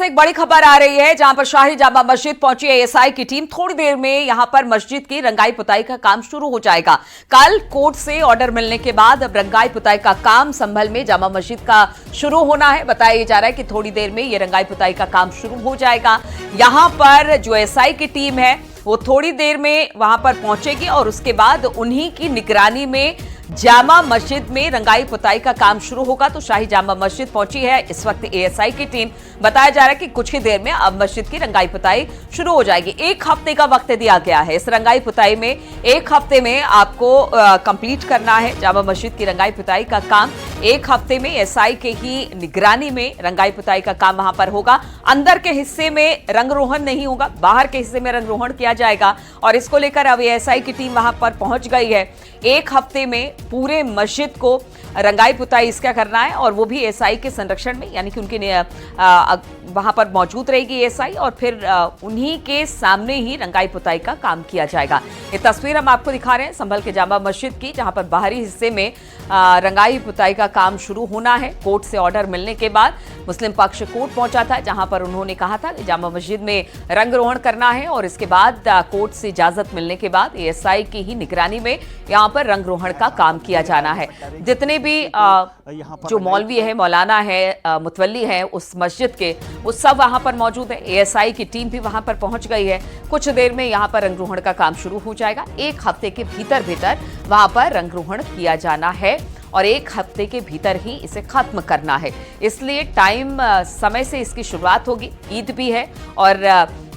से एक बड़ी खबर आ रही है जहां पर शाही जामा मस्जिद पहुंची एएसआई की टीम। थोड़ी देर में यहां पर मस्जिद की रंगाई पुताई का काम शुरू हो जाएगा। कल कोर्ट से ऑर्डर मिलने के बाद अब रंगाई पुताई का काम संभल में जामा मस्जिद का शुरू होना है। बताया जा रहा है कि थोड़ी देर में यह रंगाई पुताई का काम शुरू हो जाएगा। यहां पर जो एएसआई की टीम है वो थोड़ी देर में वहां पर पहुंचेगी और उसके बाद उन्हीं की निगरानी में जामा मस्जिद में रंगाई पुताई का काम शुरू होगा। तो शाही जामा मस्जिद पहुंची है इस वक्त एएसआई की टीम। बताया जा रहा है कि कुछ ही देर में अब मस्जिद की रंगाई पुताई शुरू हो जाएगी। एक हफ्ते का वक्त दिया गया है इस रंगाई पुताई में। एक हफ्ते में आपको कंप्लीट करना है जामा मस्जिद की रंगाई पुताई का काम। एक हफ्ते में एएसआई के ही निगरानी में रंगाई पुताई का काम वहां पर होगा। अंदर के हिस्से में रंग रोहन नहीं होगा, बाहर के हिस्से में रंग रोहन किया जाएगा और इसको लेकर अब एएसआई की टीम वहां पर पहुंच गई है। एक हफ्ते में पूरे मस्जिद को रंगाई पुताई इसका करना है और वो भी एएसआई के संरक्षण में, यानी कि उनके वहां पर मौजूद रहेगी एएसआई और फिर उन्हीं के सामने ही रंगाई पुताई का काम किया जाएगा। ये तस्वीर हम आपको दिखा रहे हैं संभल के जामा मस्जिद की, जहां पर बाहरी हिस्से में रंगाई पुताई का काम शुरू होना है। कोर्ट से ऑर्डर मिलने के बाद मुस्लिम पक्ष कोर्ट पहुंचा था जहां पर उन्होंने कहा था कि जामा मस्जिद में रंग रोहन करना है और इसके बाद कोर्ट से इजाजत मिलने के बाद एएसआई की ही निगरानी में यहां पर रंग रोहन का काम किया जाना है। जितने भी जो मौलवी है, मौलाना है, मुतवल्ली है उस मस्जिद के, वो सब वहां पर मौजूद है। एएसआई की टीम भी वहां पर पहुंच गई है। कुछ देर में यहां पर रंग रोहन का काम शुरू हो जाएगा। एक हफ्ते के भीतर वहां पर रंग रोहन किया जाना है और एक हफ्ते के भीतर ही इसे खत्म करना है। इसलिए समय से इसकी शुरुआत होगी। ईद भी है और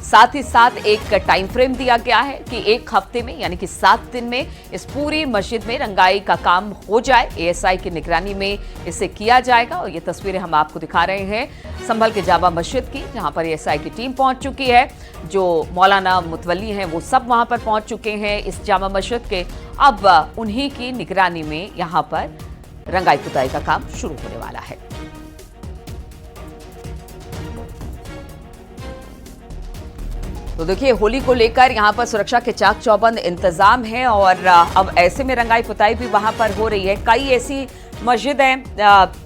साथ ही साथ एक टाइम फ्रेम दिया गया है कि एक हफ्ते में, यानी कि 7 दिन में इस पूरी मस्जिद में रंगाई का काम हो जाए। एएसआई की निगरानी में इसे किया जाएगा और ये तस्वीरें हम आपको दिखा रहे हैं संभल के जामा मस्जिद की, जहां पर एएसआई की टीम पहुंच चुकी है। जो मौलाना मुतवल्ली हैं वो सब वहां पर पहुंच चुके हैं इस जामा मस्जिद के। अब उन्हीं की निगरानी में यहां पर रंगाई पुताई का काम शुरू होने वाला है। तो देखिए, होली को लेकर यहां पर सुरक्षा के चाक चौबंद इंतजाम है और अब ऐसे में रंगाई पुताई भी वहां पर हो रही है। कई ऐसी मस्जिद हैं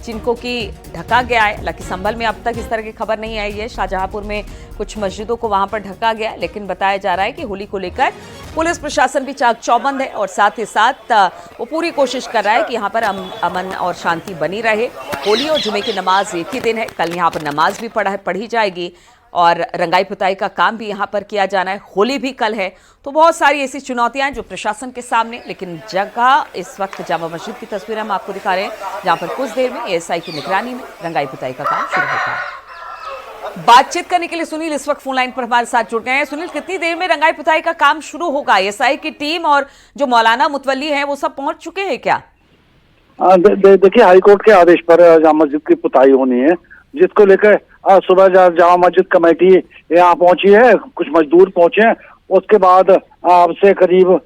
जिनको की ढका गया है। हालांकि संभल में अब तक इस तरह की खबर नहीं आई है। शाहजहांपुर में कुछ मस्जिदों को वहां पर ढका गया है, लेकिन बताया जा रहा है कि होली को लेकर पुलिस प्रशासन भी चाक चौबंद है और साथ ही साथ वो पूरी कोशिश कर रहा है कि यहाँ पर अमन और शांति बनी रहे। होली और जुमे की नमाज एक ही दिन है। कल यहाँ पर नमाज भी पढ़ी जाएगी और रंगाई पुताई का काम भी यहाँ पर किया जाना है। होली भी कल है। तो बहुत सारी ऐसी चुनौतियां हैं जो प्रशासन के सामने, लेकिन जगह इस वक्त जामा मस्जिद की तस्वीर हम आपको दिखा रहे हैं जहां पर कुछ देर में एएसआई की निगरानी में रंगाई पुताई का काम शुरू होता है। बातचीत करने के लिए सुनील इस वक्त फोन लाइन पर हमारे साथ जुड़ गए हैं। सुनील, कितनी देर में रंगाई पुताई का काम शुरू होगा? एएसआई की टीम और जो मौलाना मुतवल्ली है वो सब पहुंच चुके हैं क्या? देखिए, हाईकोर्ट के आदेश पर जामा मस्जिद की पुताई होनी है, जिसको लेकर सुबह जामा मस्जिद कमेटी यहाँ पहुंची है। कुछ मजदूर पहुंचे हैं। उसके बाद अब से करीब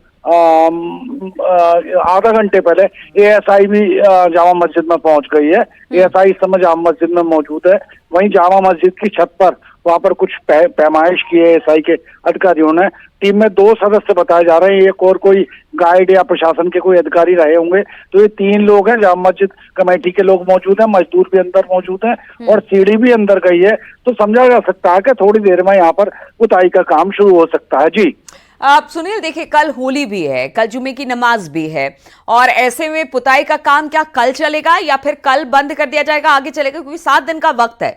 आधा घंटे पहले एएसआई भी जामा मस्जिद में पहुंच गई है। एएसआई इस समय जामा मस्जिद में मौजूद है। वहीं जामा मस्जिद की छत पर वहां पर कुछ पैमाइश की है एएसआई के अधिकारियों ने। टीम में 2 सदस्य बताए जा रहे हैं। एक और कोई गाइड या प्रशासन के कोई अधिकारी रहे होंगे। तो ये 3 लोग हैं। जामा मस्जिद कमेटी के लोग मौजूद हैं, मजदूर भी अंदर मौजूद हैं और सीढ़ी भी अंदर गई है। तो समझा जा सकता है कि थोड़ी देर में यहाँ पर पुताई का काम शुरू हो सकता है। जी सुनील, देखिए, कल होली भी है, कल जुमे की नमाज भी है और ऐसे में पुताई का काम क्या कल चलेगा या फिर कल बंद कर दिया जाएगा, आगे चलेगा? क्योंकि 7 दिन का वक्त है।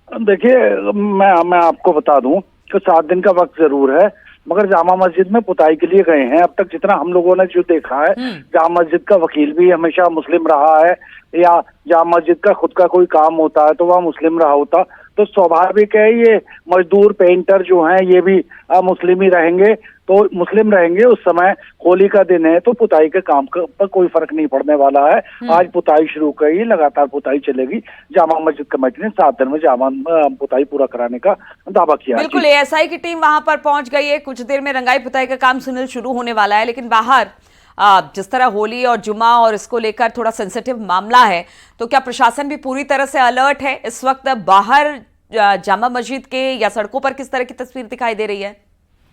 देखिए, मैं आपको बता दूं कि 7 दिन का वक्त जरूर है, मगर जामा मस्जिद में पुताई के लिए गए हैं। अब तक जितना हम लोगों ने जो देखा है, जामा मस्जिद का वकील भी हमेशा मुस्लिम रहा है, या जामा मस्जिद का खुद का कोई काम होता है तो वह मुस्लिम रहा होता। तो स्वाभाविक है ये मजदूर पेंटर जो हैं ये भी मुस्लिम ही रहेंगे। तो मुस्लिम रहेंगे। उस समय होली का दिन है तो पुताई के काम पर कोई फर्क नहीं पड़ने वाला है। आज पुताई शुरू करी, लगातार पुताई चलेगी। जामा मस्जिद कमेटी ने 7 दिन में जामा पुताई पूरा कराने का दावा किया। बिल्कुल, एएसआई की टीम वहां पर पहुंच गई है। कुछ देर में रंगाई पुताई का काम सुनील शुरू होने वाला है, लेकिन बाहर जिस तरह होली और जुमा और इसको लेकर थोड़ा सेंसिटिव मामला है, तो क्या प्रशासन भी पूरी तरह से अलर्ट है इस वक्त? बाहर जामा मस्जिद के या सड़कों पर किस तरह की तस्वीर दिखाई दे रही है?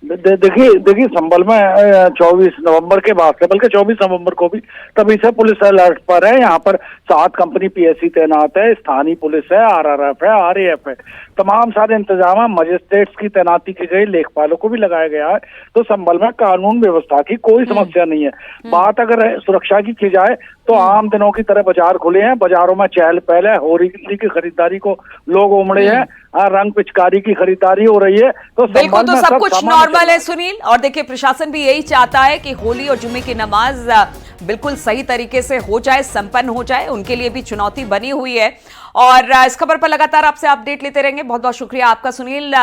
देखिए संभल में 24 नवंबर के बाद से, बल्कि 24 नवंबर को भी तभी से पुलिस अलर्ट पर है। यहाँ पर 7 कंपनी पीएससी तैनात है, स्थानीय पुलिस है, आरआरएफ है, आरएएफ है, तमाम सारे इंतजाम है। मजिस्ट्रेट्स की तैनाती की गई, लेखपालों को भी लगाया गया है। तो संभल में कानून व्यवस्था की कोई समस्या नहीं है। बात अगर सुरक्षा की जाए तो आम दिनों की तरह बाजार खुले हैं, बाजारों में चहल पहल है, होली की खरीदारी को लोग उमड़े हैं, रंग पिचकारी की खरीदारी हो रही है। तो बिल्कुल, तो सब कुछ नॉर्मल है सुनील। और देखिए प्रशासन भी यही चाहता है कि होली और जुम्मे की नमाज बिल्कुल सही तरीके से हो जाए, संपन्न हो जाए। उनके लिए भी चुनौती बनी हुई है और इस खबर पर लगातार आपसे अपडेट लेते रहेंगे। बहुत बहुत शुक्रिया आपका सुनील।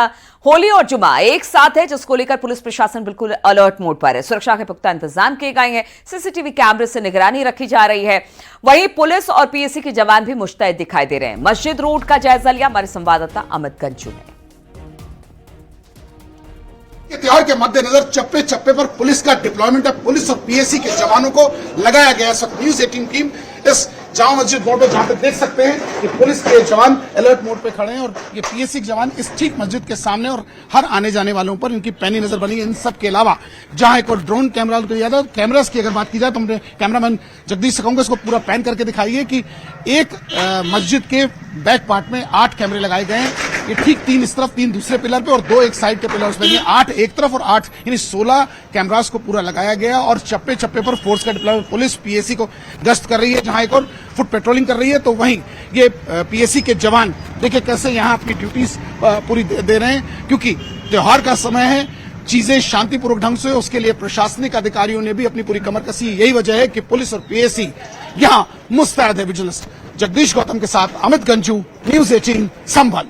होली और जुमा एक साथ है, जिसको लेकर पुलिस प्रशासन बिल्कुल अलर्ट मोड पर है। सुरक्षा के पुख्ता इंतजाम किए गए हैं, सीसीटीवी कैमरे से निगरानी रखी जा रही है। वहीं पुलिस और पीएससी के जवान भी मुस्तैद दिखाई दे रहे हैं। मस्जिद रोड का जायजा लिया हमारे संवाददाता अमित गंजू ने। त्योहार के मद्देनजर चप्पे चप्पे पर पुलिस का डिप्लॉयमेंट है। पुलिस और पीएससी के जवानों को लगाया गया है। न्यूज़ 18 टीम इस जामा मस्जिद मोड़ पर जहां पे देख सकते हैं कि पुलिस के जवान अलर्ट मोड पे खड़े हैं और ये पीएससी के जवान इस ठीक मस्जिद के सामने और हर आने जाने वालों पर इनकी पैनी नजर बनी है। इन सब के अलावा जहां एक और ड्रोन कैमरा कैमरास की अगर बात की जाए तो हमने कैमरामैन जगदीश से कहूंगा इसको पूरा पैन करके दिखाइए कि एक मस्जिद के बैक पार्ट में 8 कैमरे लगाए गए हैं। ये ठीक 3 इस तरफ, 3 दूसरे पिलर पे और 2 एक साइड के पिलर्स पे, 8 एक तरफ और 8 यानी 16 कैमरास को पूरा लगाया गया और चप्पे चप्पे पर फोर्स का डिप्लॉयमेंट। पुलिस पीएससी को गश्त कर रही है, जहां एक और फुट पेट्रोलिंग कर रही है, तो वहीं ये पीएससी के जवान देखिए कैसे यहां अपनी ड्यूटीज पूरी दे रहे हैं। क्योंकि त्योहार का समय है, चीजें शांतिपूर्वक ढंग से, उसके लिए प्रशासनिक अधिकारियों ने भी अपनी पूरी कमर कसी। यही वजह है कि पुलिस और पीएससी यहां मुस्तैद है। विजिलेंस जगदीश गौतम के साथ अमित गंजू, न्यूज़ 18 संभल।